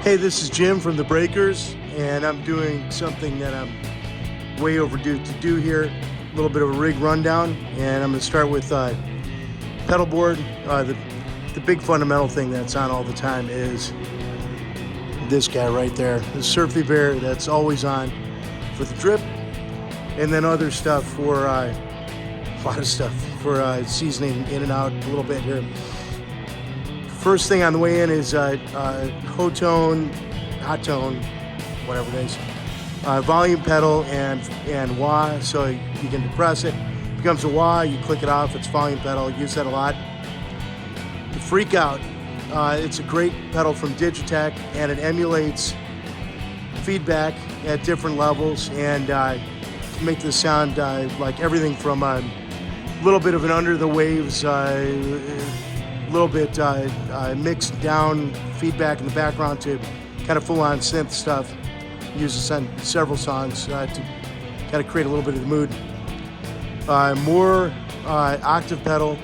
Hey, this is Jim from The Breakers, and I'm doing something that I'm way overdue to do here. A little bit of a rig rundown, and I'm going to start with pedal board. The big fundamental thing that's on all the time is this guy right there, the Surfy Bear. That's always on for the drip, and then other stuff for a lot of stuff for seasoning in and out a little bit here. First thing on the way in is hot tone, whatever it is, volume pedal and wah, so you can depress it. It becomes a wah, you click it off, it's volume pedal, use that a lot. The Freak Out, it's a great pedal from Digitech, and it emulates feedback at different levels and can make this sound like everything from a little bit of an under the waves, little bit mixed down feedback in the background to kind of full-on synth stuff. Uses on several songs to kind of create a little bit of the mood. More octave pedal.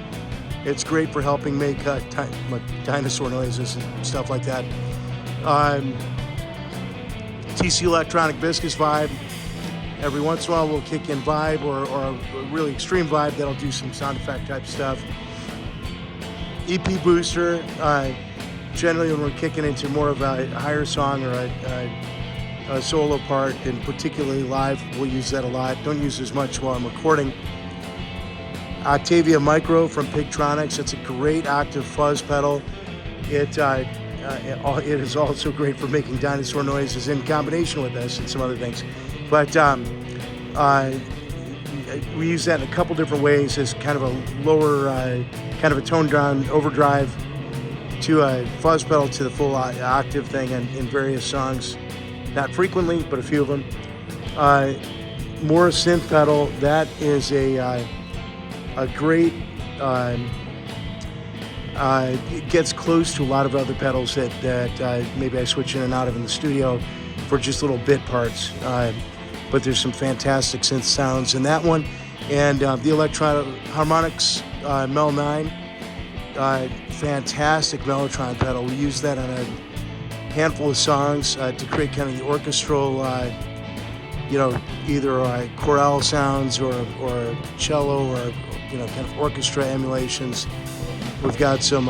It's great for helping make like dinosaur noises and stuff like that. TC Electronic Viscous Vibe. Every once in a while we'll kick in vibe or a really extreme vibe that'll do some sound effect type stuff. EP booster, generally when we're kicking into more of a higher song or a solo part, and particularly live, we'll use that a lot. Don't use it as much while I'm recording. Octavia Micro from Pigtronics, it's a great octave fuzz pedal. It is also great for making dinosaur noises in combination with this and some other things. But we use that in a couple different ways as kind of a lower, kind of a toned down overdrive to a fuzz pedal to the full octave thing in various songs. Not frequently, but a few of them. More synth pedal, that is a great, it gets close to a lot of other pedals that maybe I switch in and out of in the studio for just little bit parts. But there's some fantastic synth sounds in that one. And the Electronic Harmonix Mel 9, fantastic Mellotron pedal. We use that on a handful of songs to create kind of the orchestral, either chorale sounds or cello or, kind of orchestra emulations. We've got some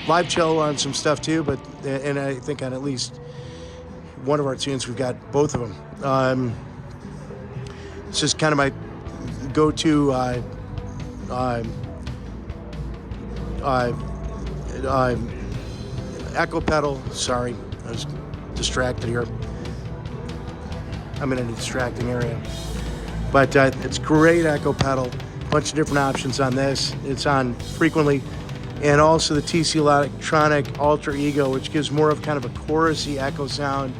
live cello on some stuff too, and I think on at least one of our tunes we've got both of them. It's just kind of my go-to echo pedal. Sorry, I was distracted here. I'm in a distracting area. But it's great echo pedal. Bunch of different options on this. It's on frequently. And also the TC Electronic Alter Ego, which gives more of kind of a chorusy echo sound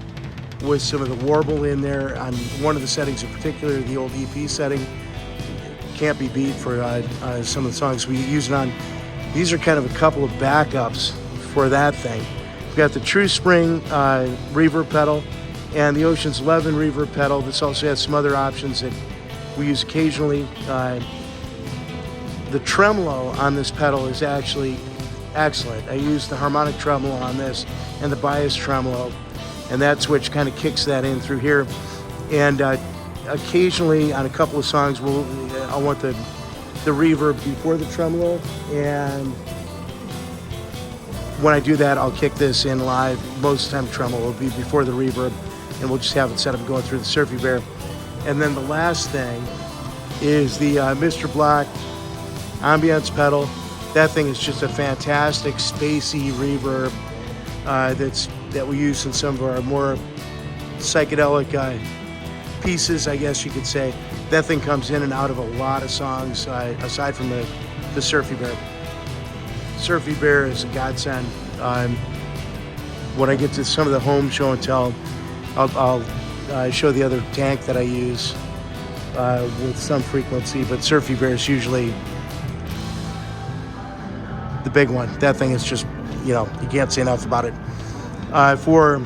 with some of the warble in there on one of the settings in particular, the old EP setting. Can't be beat for some of the songs we use it on. These are kind of a couple of backups for that thing. We've got the True Spring reverb pedal and the Ocean's 11 reverb pedal. This also has some other options that we use occasionally. The tremolo on this pedal is actually excellent. I use the harmonic tremolo on this and the bias tremolo, and that switch kind of kicks that in through here. And occasionally on a couple of songs I want the reverb before the tremolo, and when I do that I'll kick this in live. Most of the time tremolo will be before the reverb, and we'll just have it set up going through the Surfy Bear. And then the last thing is the Mr. Black ambience pedal. That thing is just a fantastic spacey reverb that we use in some of our more psychedelic pieces, I guess you could say. That thing comes in and out of a lot of songs, aside from the Surfy Bear. Surfy Bear is a godsend. When I get to some of the home show and tell, I'll show the other tank that I use with some frequency, but Surfy Bear is usually the big one. That thing is just, you can't say enough about it. For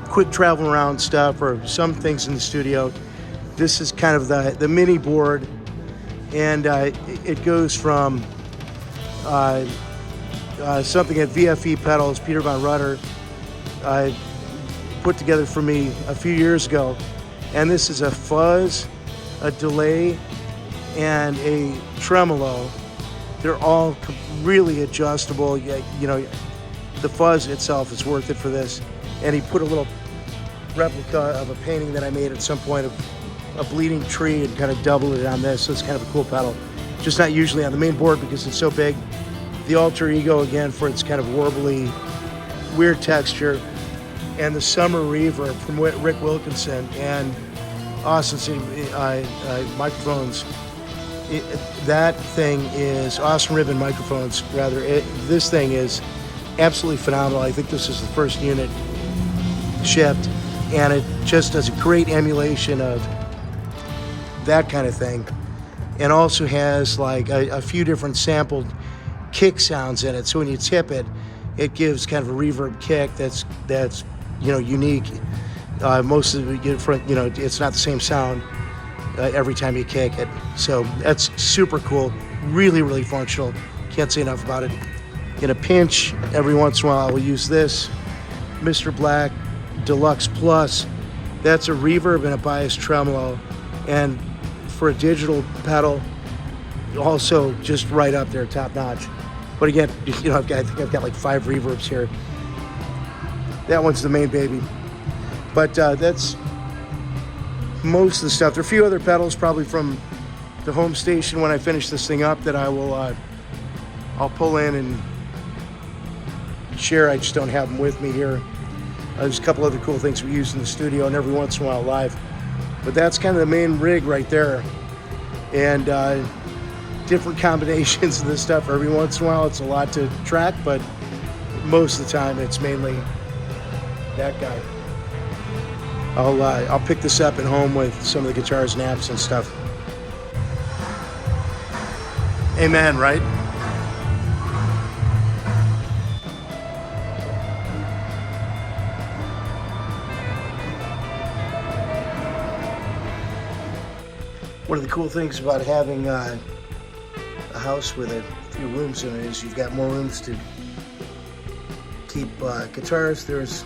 quick travel around stuff or some things in the studio, this is kind of the mini board, and it goes from something at VFE Pedals, Peter Von Rutter, put together for me a few years ago. And this is a fuzz, a delay, and a tremolo. They're all really adjustable. You know, the fuzz itself is worth it for this. And he put a little replica of a painting that I made at some point of a bleeding tree and kind of doubled it on this. So it's kind of a cool pedal. Just not usually on the main board because it's so big. The alter ego again for its kind of warbly, weird texture. And the summer reverb from Rick Wilkinson and Austin City microphones. That thing is Austin Ribbon microphones, rather. This thing is absolutely phenomenal. I think this is the first unit shipped, and it just does a great emulation of that kind of thing, and also has like a few different sampled kick sounds in it. So when you tip it, it gives kind of a reverb kick that's you know, unique. Most of it, you know, it's not the same sound every time you kick it. So that's super cool. Really, really functional. Can't say enough about it. In a pinch, every once in a while, I will use this Mr. Black Deluxe Plus. That's a reverb and a bias tremolo. And for a digital pedal, also just right up there, top notch. But again, you know, I think I've got like 5 reverbs here. That one's the main baby. But that's most of the stuff. There are a few other pedals probably from the home station when I finish this thing up that I will I'll pull in and share. I just don't have them with me here. There's a couple other cool things we use in the studio and every once in a while live. But that's kind of the main rig right there. And different combinations of this stuff. Every once in a while it's a lot to track, but most of the time it's mainly that guy. I'll pick this up at home with some of the guitars and amps and stuff. Amen, right? One of the cool things about having a house with a few rooms in it is you've got more rooms to keep guitars. There's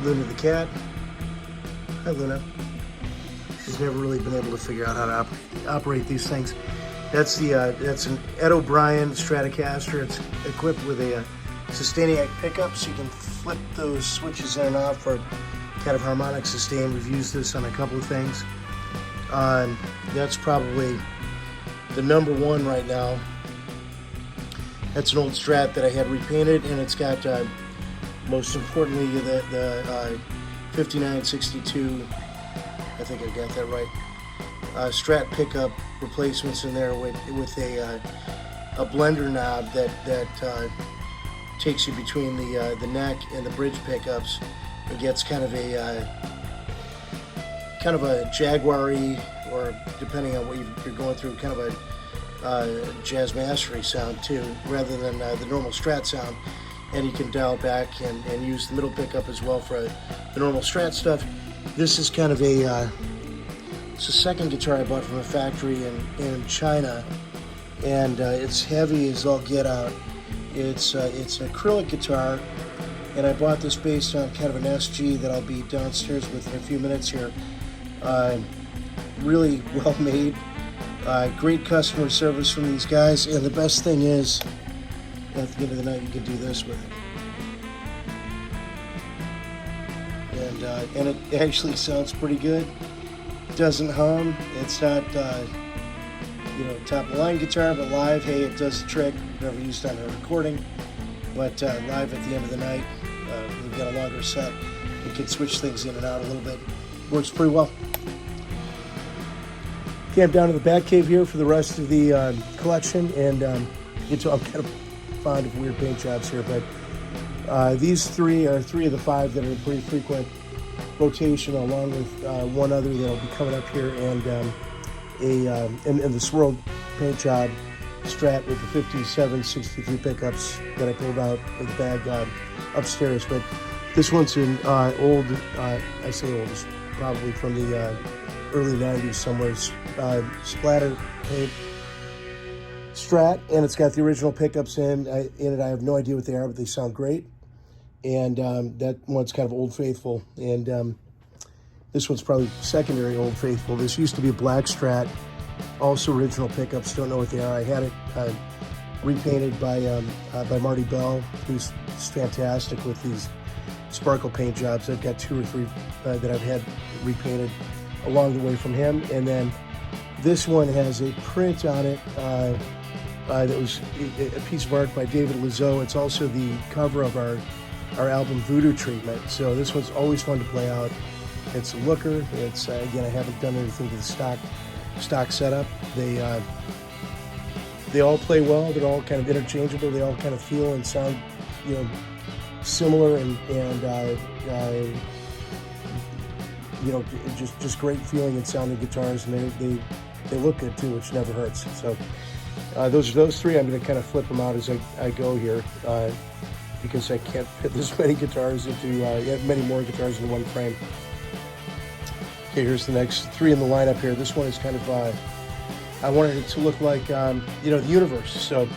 Luna the cat. Hi, Luna. She's never really been able to figure out how to operate these things. That's an Ed O'Brien Stratocaster. It's equipped with a Sustainiac pickup, so you can flip those switches in and off for kind of harmonic sustain. We've used this on a couple of things. That's probably the number one right now. That's an old Strat that I had repainted, and it's got, most importantly, the 5962, I think I got that right, Strat pickup replacements in there with a blender knob that takes you between the neck and the bridge pickups and gets kind of a Jaguar-y, or depending on what you're going through, kind of a Jazz Mastery sound too, rather than the normal Strat sound. And you can dial back and use the middle pickup as well for the normal Strat stuff. This is kind of it's a second guitar I bought from a factory in China, and it's heavy as all get out. It's an acrylic guitar, and I bought this based on kind of an SG that I'll be downstairs with in a few minutes here. Really well made, great customer service from these guys, and the best thing is, at the end of the night, you can do this with it. And it actually sounds pretty good. It doesn't hum. It's not, top of the line guitar, but live, hey, it does the trick. Never used on a recording, but live at the end of the night, we've got a longer set. You can switch things in and out a little bit. Works pretty well. Camp down to the back cave here for the rest of the collection, and I'm kind of fond of weird paint jobs here, but these three are 3 of the 5 that are in pretty frequent rotation, along with one other that'll be coming up here, and the swirled paint job Strat with the 5763 pickups that I pulled out of the bag upstairs. But this one's an old, I say old, it's probably from the early 90s somewhere, splatter paint Strat, and it's got the original pickups in it. I have no idea what they are, but they sound great. and that one's kind of Old Faithful, and this one's probably secondary Old Faithful. This used to be a black Strat, also original pickups. Don't know what they are. I had it repainted by Marty Bell, who's fantastic with these sparkle paint jobs. I've got 2 or 3 that I've had repainted along the way from him. And then this one has a print on it that was a piece of art by David Lazo. It's also the cover of our album Voodoo Treatment. So this one's always fun to play out. It's a looker. It's again, I haven't done anything to the stock setup. They all play well. They're all kind of interchangeable. They all kind of feel and sound, similar, and just great feeling and sounding guitars, and they look good too, which never hurts. So those 3. I'm going to kind of flip them out as I go here, because I can't fit this many guitars into many more guitars in one frame. Okay, here's the next 3 in the lineup here. This one is kind of I wanted it to look like the universe, so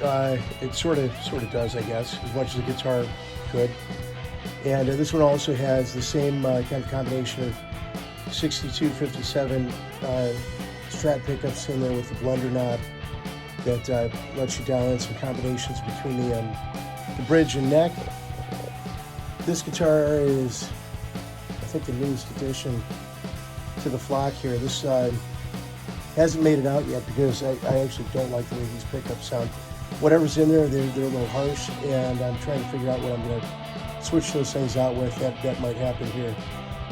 it sort of does, I guess, as much as the guitar could. And this one also has the same kind of combination of 62, 57 Strat pickups in there with the blender knob that lets you dial in some combinations between the bridge and neck. This guitar is, I think, the newest addition to the flock here. This hasn't made it out yet because I actually don't like the way these pickups sound. Whatever's in there, they're a little harsh, and I'm trying to figure out what I'm going to switch those things out with. That might happen here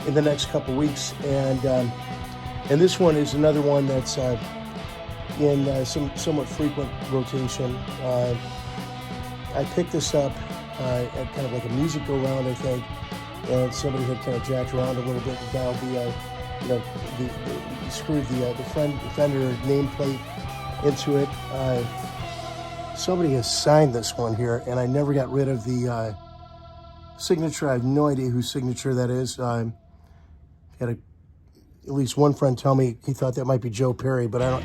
in the next couple weeks. And this one is another one that's in somewhat frequent rotation. I picked this up at kind of like a music go-round, I think, and somebody had kind of jacked around a little bit and dialed screwed the Fender nameplate into it. Somebody has signed this one here, and I never got rid of the signature. I have no idea whose signature that is. Had at least one friend tell me he thought that might be Joe Perry, but I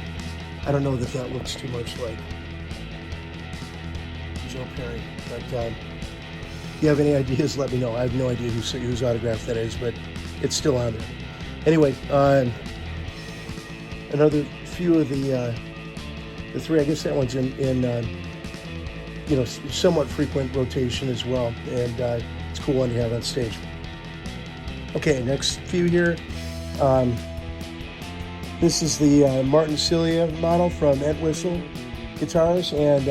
don't know that looks too much like Joe Perry. But if you have any ideas, let me know. I have no idea whose autograph that is, but it's still on there. Anyway, another few of the 3. I guess that one's in somewhat frequent rotation as well, and it's a cool one to have on stage. Okay, next few here. This is the Martin Cilia model from Entwistle Guitars, and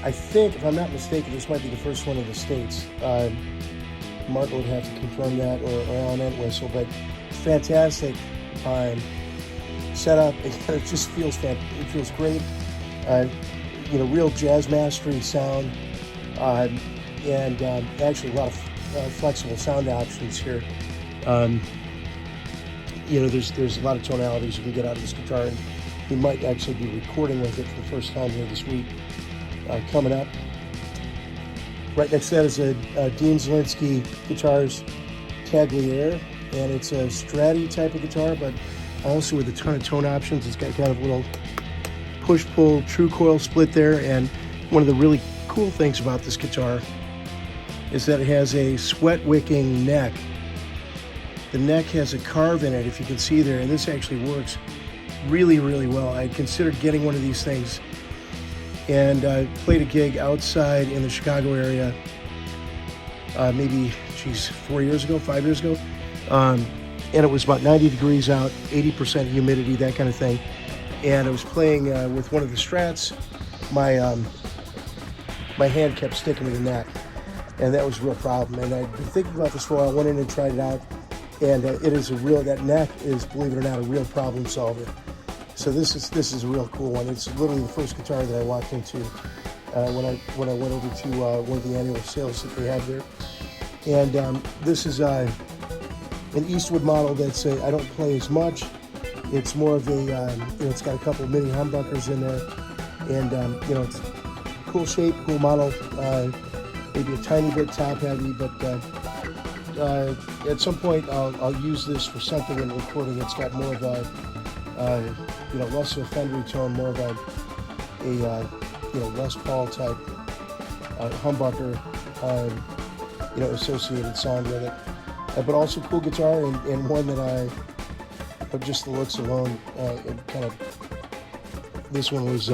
I think, if I'm not mistaken, this might be the first one in the States. Martin would have to confirm that, or on Entwistle, but fantastic setup. It just feels great. Real jazz mastery sound, and actually a lot of flexible sound options here. There's a lot of tonalities you can get out of this guitar, and we might actually be recording with it for the first time here this week coming up. Right next to that is a Dean Zielinski Guitars Tagliere, and it's a Stratty type of guitar, but also with a ton of tone options. It's got kind of a little push-pull true coil split there, and one of the really cool things about this guitar is that it has a sweat wicking neck. The neck has a carve in it, if you can see there, and this actually works really, really well. I considered getting one of these things, and I played a gig outside in the Chicago area maybe, 5 years ago, and it was about 90 degrees out, 80% humidity, that kind of thing. And I was playing with one of the Strats. My hand kept sticking to the neck, and that was a real problem. And I'd been thinking about this for a while. I went in and tried it out, and that neck is, believe it or not, a real problem solver. So this is a real cool one. It's literally the first guitar that I walked into when I went over to one of the annual sales that they have there. And this is an Eastwood model that's I don't play as much. It's more of a, it's got a couple of mini humbuckers in there, and it's cool shape, cool model, maybe a tiny bit top heavy, but at some point I'll use this for something in recording. It's got more of a, less of a Fendery tone, more of a Les Paul type humbucker, associated sound with it. But also cool guitar, and one that just the looks alone, this one was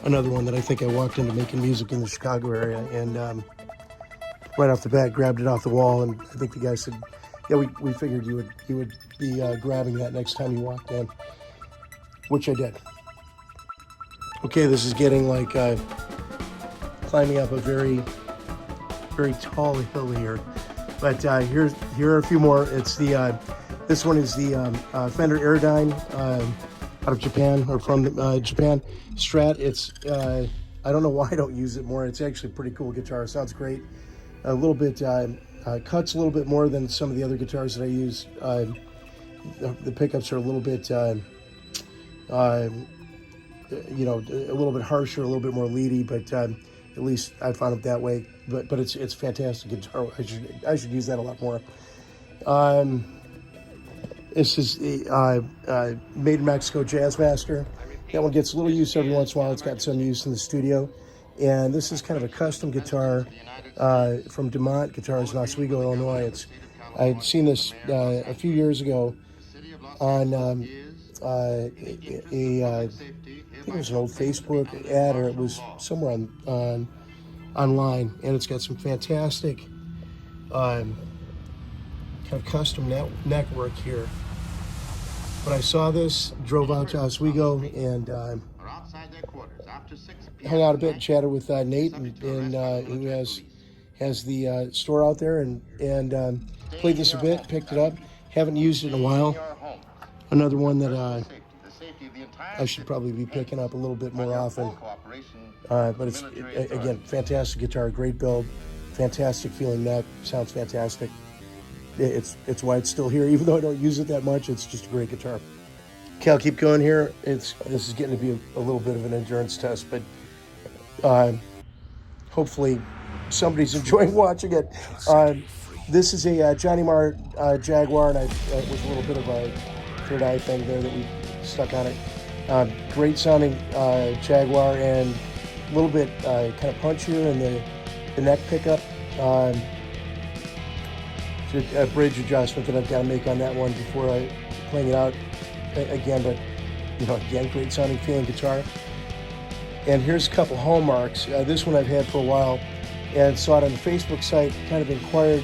another one that I think I walked into making music in the Chicago area, and right off the bat grabbed it off the wall, and I think the guy said, yeah, we figured you would be grabbing that next time you walked in, which I did. Okay, this is getting like climbing up a very, very tall hill here, but here are a few more. It's the this one is the Fender Aerodyne out of Japan, or from Japan, Strat. It's I don't know why I don't use it more. It's actually a pretty cool guitar. It sounds great. A little bit cuts a little bit more than some of the other guitars that I use. The pickups are a little bit a little bit harsher, a little bit more leady, but at least I found it that way. But it's fantastic guitar. I should use that a lot more. This is the Made in Mexico Jazzmaster. That one gets a little use every once in a while. It's got some use in the studio. And this is kind of a custom guitar from DeMont Guitars in Oswego, Illinois. I'd seen this a few years ago on I think it was an old Facebook ad, or it was somewhere online, and it's got some fantastic kind of custom neck work here. But I saw this, drove out to Oswego, and hung out a bit, chatted with Nate, and who has the store out there, and played this a bit, picked it up. Haven't used it in a while. Another one that I should probably be picking up a little bit more often. But it's, again, fantastic guitar, great build, fantastic feeling neck, sounds fantastic. It's why it's still here, even though I don't use it that much. It's just a great guitar. Okay, I'll keep going here. This is getting to be a little bit of an endurance test, but hopefully somebody's enjoying watching it. This is a Johnny Marr Jaguar, and it was a little bit of a third eye thing there that we stuck on it. Great sounding Jaguar, and a little bit kind of punchier in the neck pickup. A bridge adjustment that I've got to make on that one before I playing it out again, but again, great sounding feeling guitar. And here's a couple hallmarks. This one I've had for a while, and saw it on the Facebook site, kind of inquired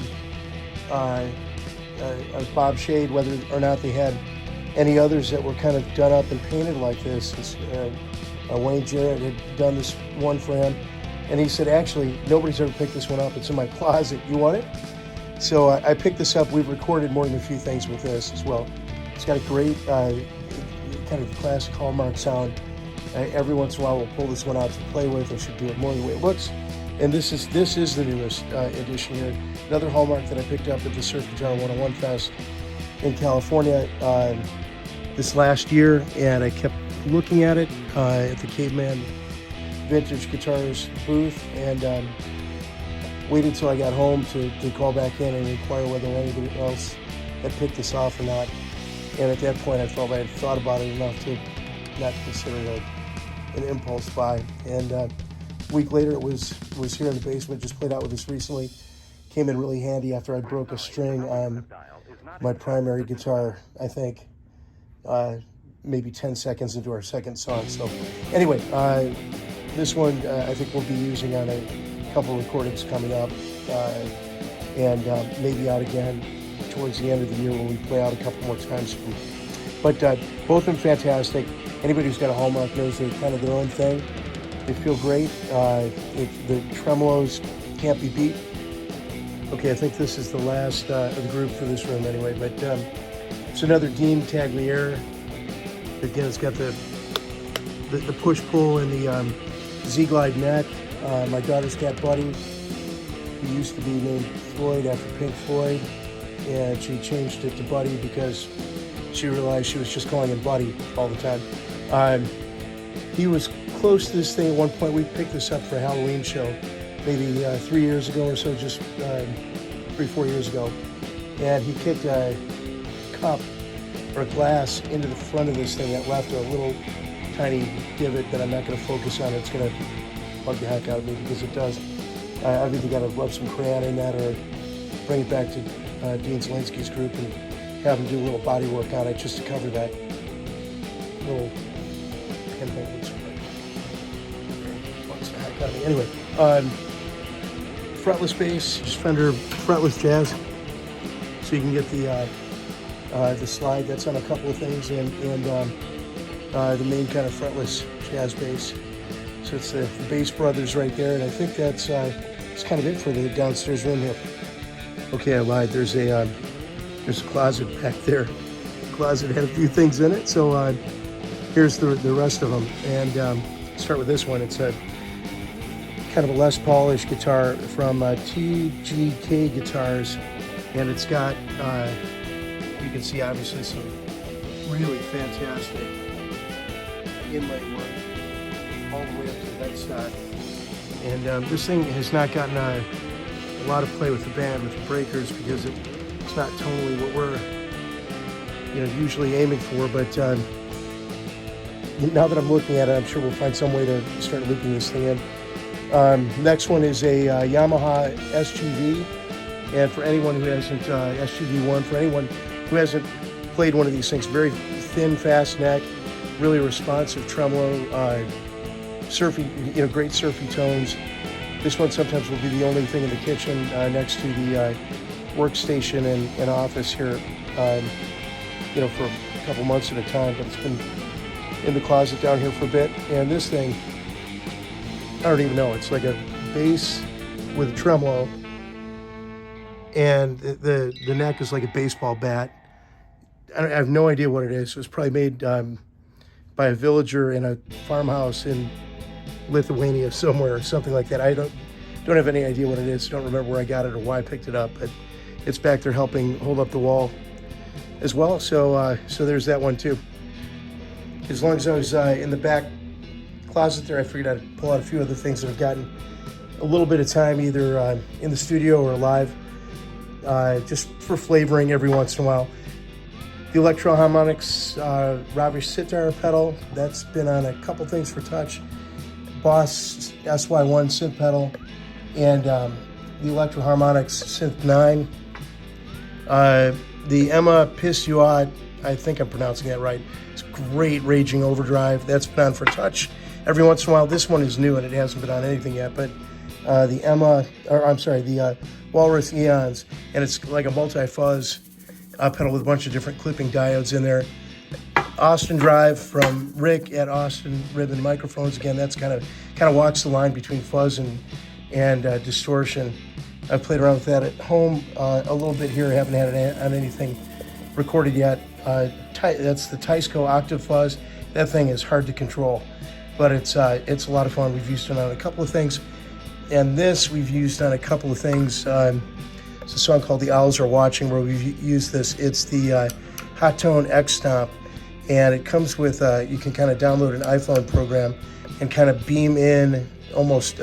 of Bob Shade whether or not they had any others that were kind of done up and painted like this. Wayne Jarrett had done this one for him, and he said, actually, nobody's ever picked this one up. It's in my closet. You want it? So I picked this up. We've recorded more than a few things with this as well. It's got a great kind of classic hallmark sound. Every once in a while we'll pull this one out to play with. I should do it more the way it looks. And this is the newest edition here. Another hallmark that I picked up at the Surf Guitar 101 Fest in California this last year, and I kept looking at it at the Caveman Vintage Guitars booth, and waited till I got home to call back in and inquire whether anybody else had picked this off or not. And at that point, I felt I had thought about it enough to not consider it an impulse buy. And a week later, it was here in the basement. Just played out with this recently. Came in really handy after I broke a string on my primary guitar, I think, maybe 10 seconds into our second song. So anyway, this one I think we'll be using on a couple recordings coming up, and maybe out again towards the end of the year when we play out a couple more times. But both of them fantastic. Anybody who's got a hallmark knows they're kind of their own thing. They feel great. The tremolos can't be beat. Okay, I think this is the last of the group for this room anyway, but it's another Dean Tagliere. Again, it's got the push-pull and the Z-Glide neck. My daughter's cat Buddy, who used to be named Floyd after Pink Floyd, and she changed it to Buddy because she realized she was just calling him Buddy all the time. He was close to this thing at one point. We picked this up for a Halloween show, maybe 3 years ago or so, just 3-4 years ago, and he kicked a cup or a glass into the front of this thing that left a little tiny divot that I'm not going to focus on. It's going to bug the heck out of me because it does. I've either got to rub some crayon in that or bring it back to Dean Zielinski's group and have him do a little body work on it just to cover that little pinhole. Anyway, fretless bass, just Fender fretless jazz, so you can get the slide. That's on a couple of things, and the main kind of fretless jazz bass. So it's the Bass Brothers right there, and I think that's kind of it for the downstairs room here. Okay, I lied. There's a closet back there. The closet had a few things in it, so here's the rest of them. And start with this one. It's a kind of a Les Paulish guitar from TGK Guitars, and it's got you can see obviously some really fantastic inlay work all the way up to the headstock. And this thing has not gotten a lot of play with the band, with the breakers, because it's not tonally what we're usually aiming for. But now that I'm looking at it, I'm sure we'll find some way to start looping this thing in. Next one is a Yamaha SGV, and for anyone who hasn't SGV1, for anyone who hasn't played one of these things, very thin, fast neck, really responsive tremolo, surfy, great surfy tones. This one sometimes will be the only thing in the kitchen next to the workstation and office here, for a couple months at a time, but it's been in the closet down here for a bit. And this thing, I don't even know, it's like a bass with a tremolo, and the neck is like a baseball bat. I have no idea what it is. It was probably made by a villager in a farmhouse in Lithuania somewhere or something like that. I don't have any idea what it is. Don't remember where I got it or why I picked it up, but it's back there helping hold up the wall as well. So there's that one too. As long as I was in the back closet there, I figured I'd pull out a few other things that have gotten a little bit of time, either in the studio or live, just for flavoring every once in a while. The Electro Harmonics Ravish Sitar pedal, that's been on a couple things for touch. Boss SY1 synth pedal, and the Electro Harmonics Synth 9. The Emma Piss You Out, I think I'm pronouncing that right. It's great raging overdrive. That's been on for touch every once in a while. This one is new and it hasn't been on anything yet, but the Walrus Eons, and it's like a multi-fuzz pedal with a bunch of different clipping diodes in there. Austin Drive from Rick at Austin Ribbon Microphones. Again, that's kind of walks the line between fuzz and distortion. I've played around with that at home a little bit here. I haven't had it on anything recorded yet. That's the Teisco Octave Fuzz. That thing is hard to control, but it's a lot of fun. We've used it on a couple of things, and this we've used on a couple of things. It's a song called "The Owls Are Watching" where we've used this. It's the Hot Tone X Stomp, and it comes with you can kind of download an iPhone program and kind of beam in almost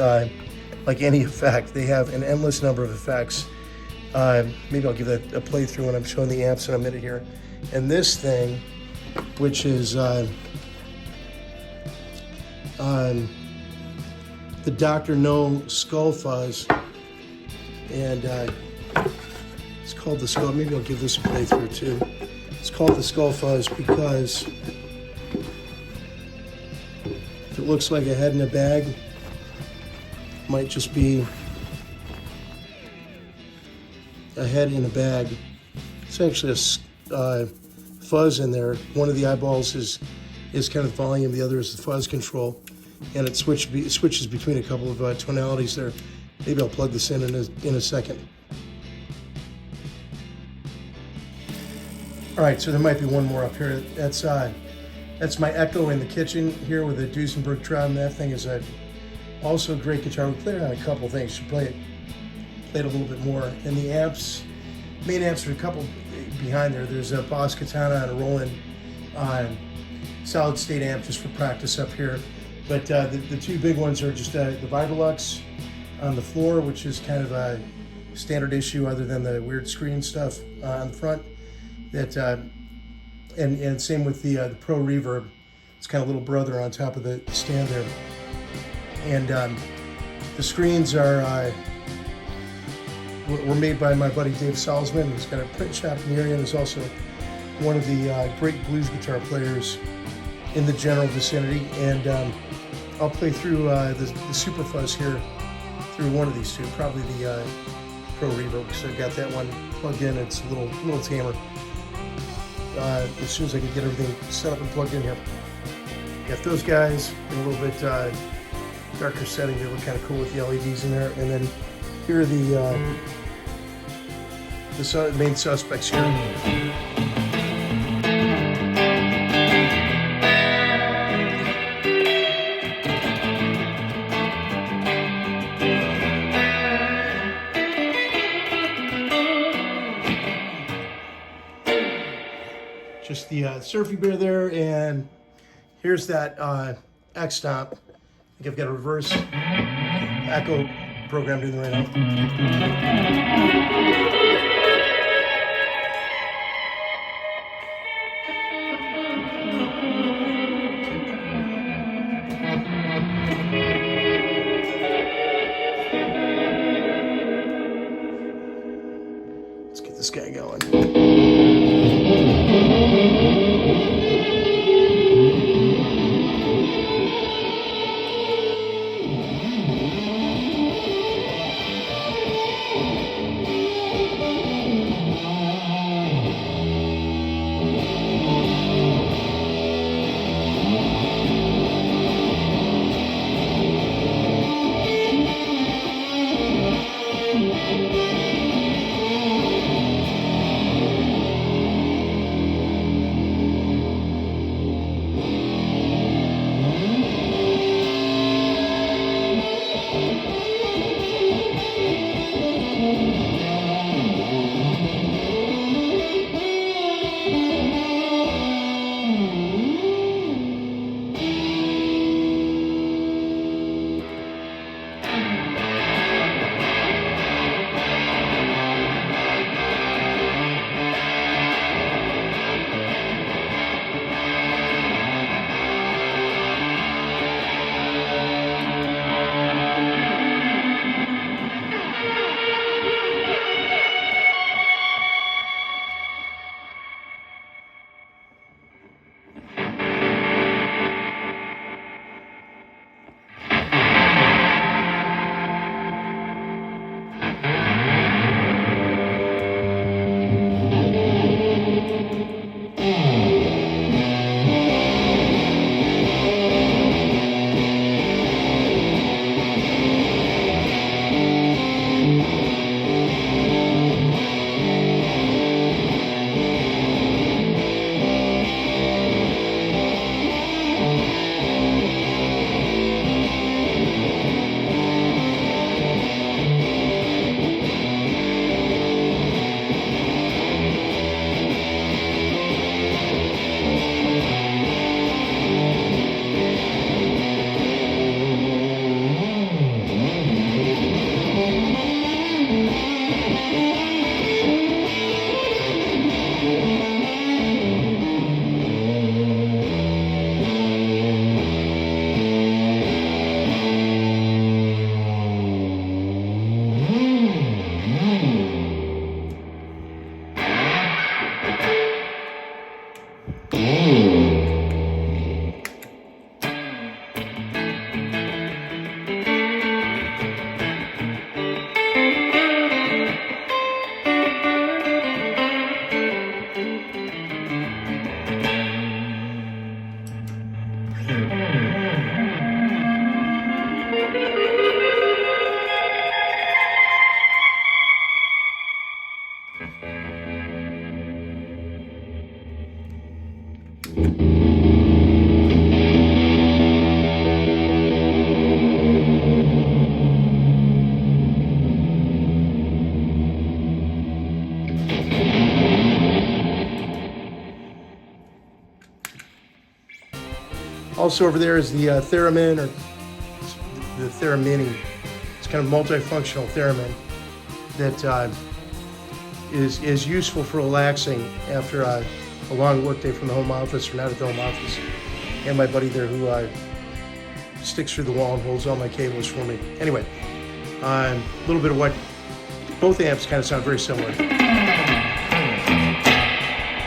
like any effect. They have an endless number of effects. Maybe I'll give that a playthrough when I'm showing the amps in a minute here. And this thing, which is the Dr. No Skull Fuzz, and it's called the Skull. Maybe I'll give this a playthrough too. It's called the Skull Fuzz because if it looks like a head in a bag, it might just be a head in a bag. It's actually a fuzz in there. One of the eyeballs is kind of volume, the other is the fuzz control, and it switches between a couple of tonalities there. Maybe I'll plug this in a second. All right, so there might be one more up here. That's my Echo in the kitchen here with a Duesenberg Trom. That thing is also a great guitar. We played it on a couple of things. Should play it a little bit more. And the amps, main amps are a couple behind there. There's a Boss Katana and a Roland solid state amp just for practice up here. But the two big ones are just the Vibrolux on the floor, which is kind of a standard issue other than the weird screen stuff on the front. That and same with the Pro Reverb. It's kind of little brother on top of the stand there. And The screens are were made by my buddy Dave Salzman. He's got a print shop in the area and is also one of the great blues guitar players in the general vicinity. And I'll play through the Super Fuzz here through one of these two, probably the Pro Reverb, because I've got that one plugged in. It's a little tamer. As soon as I can get everything set up and plugged in here. Got those guys in a little bit darker setting. They look kind of cool with the LEDs in there. And then here are the main suspects here. Just the Surfy Bear there, and here's that X Stomp. I think I've got a reverse echo programmed in right now. Let's get this guy going. Also over there is the theremin, or the theremin. It's kind of multifunctional theremin that is useful for relaxing after a long workday from the home office or not at the home office. And my buddy there who sticks through the wall and holds all my cables for me. Anyway, A little bit of what both amps kind of sound very similar.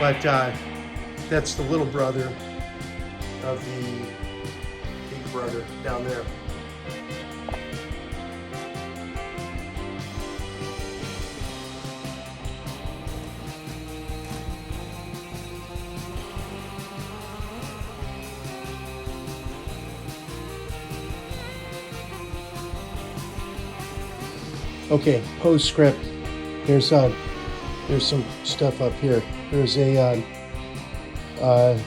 But that's the little brother of the big brother down there. Okay, postscript. There's some stuff up here. There's a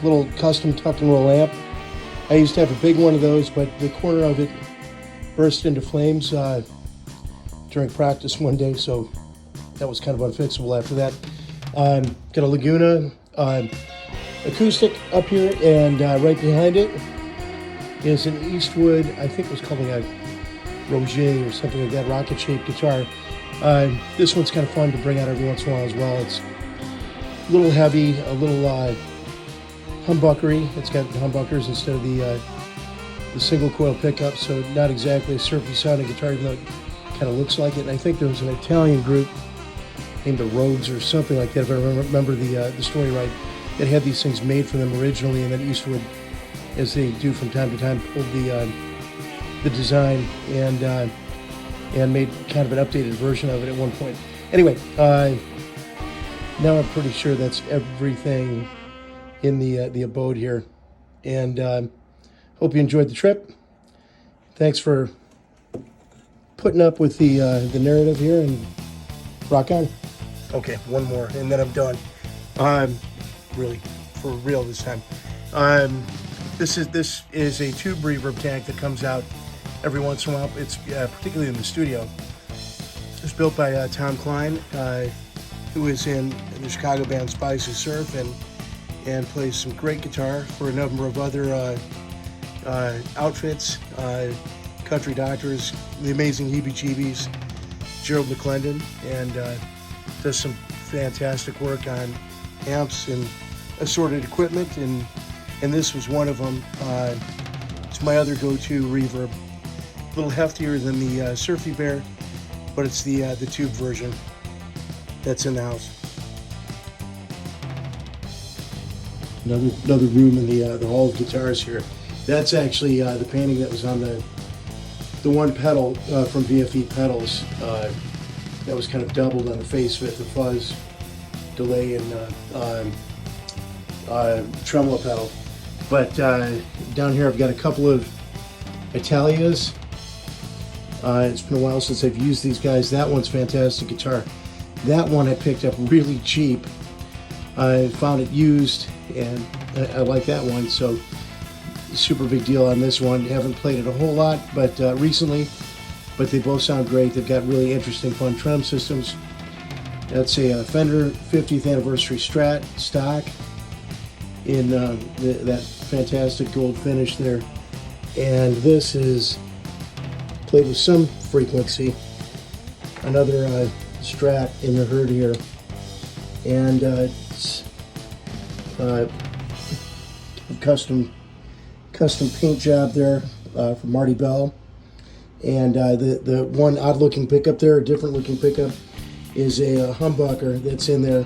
little custom tuck and roll amp. I used to have a big one of those, but the corner of it burst into flames during practice one day, so that was kind of unfixable after that. Got a Laguna acoustic up here, and right behind it is an Eastwood, I think it was called a Roger or something like that, rocket-shaped guitar. This one's kind of fun to bring out every once in a while as well. It's a little heavy, a little humbuckery. It's got humbuckers instead of the single coil pickup, so not exactly a surfy sounding guitar, even though it kind of looks like it. And I think there was an Italian group named the Rhodes or something like that, if I remember the story right, that had these things made for them originally, and then Eastwood, as they do from time to time, pulled the design and made kind of an updated version of it at one point. Anyway, now I'm pretty sure that's everything in the abode here, and hope you enjoyed the trip. Thanks for putting up with the narrative here, and rock on. Okay, one more and then I'm done. Really, for real this time. This is a tube reverb tank that comes out every once in a while. It's particularly in the studio. It's built by Tom Klein, who is in the Chicago band Spice of Surf, and plays some great guitar for a number of other outfits, Country Doctors, the amazing Heebie Jeebies, Gerald McClendon, and does some fantastic work on amps and assorted equipment, and this was one of them. It's my other go-to reverb. A little heftier than the Surfy Bear, but it's the tube version that's in the house. Another room in the hall of guitars here. That's actually the painting that was on the one pedal from VFE Pedals. That was kind of doubled on the face with the fuzz, delay, and tremolo pedal. But down here I've got a couple of Italias. It's been a while since I've used these guys. That one's fantastic guitar. That one I picked up really cheap. I found it used, and I like that one, so super big deal on this one. Haven't played it a whole lot, but recently, but they both sound great. They've got really interesting, fun trem systems. That's a Fender 50th anniversary Strat stock in that fantastic gold finish there. And this is played with some frequency. Another Strat in the herd here, and it's custom paint job there from Marty Bell. And the one odd looking pickup there, a different looking pickup, is a humbucker that's in there.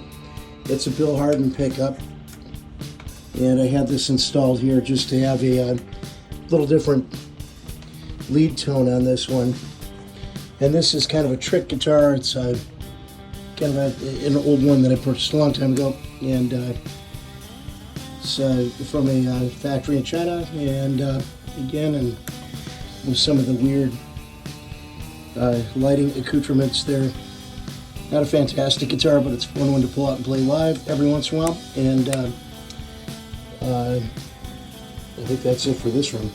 It's a Bill Harden pickup, and I had this installed here just to have a little different lead tone on this one. And this is kind of a trick guitar. It's kind of an old one that I purchased a long time ago, and it's from a factory in China, and again, and with some of the weird lighting accoutrements there. Not a fantastic guitar, but it's a fun one to pull out and play live every once in a while. And I think that's it for this one.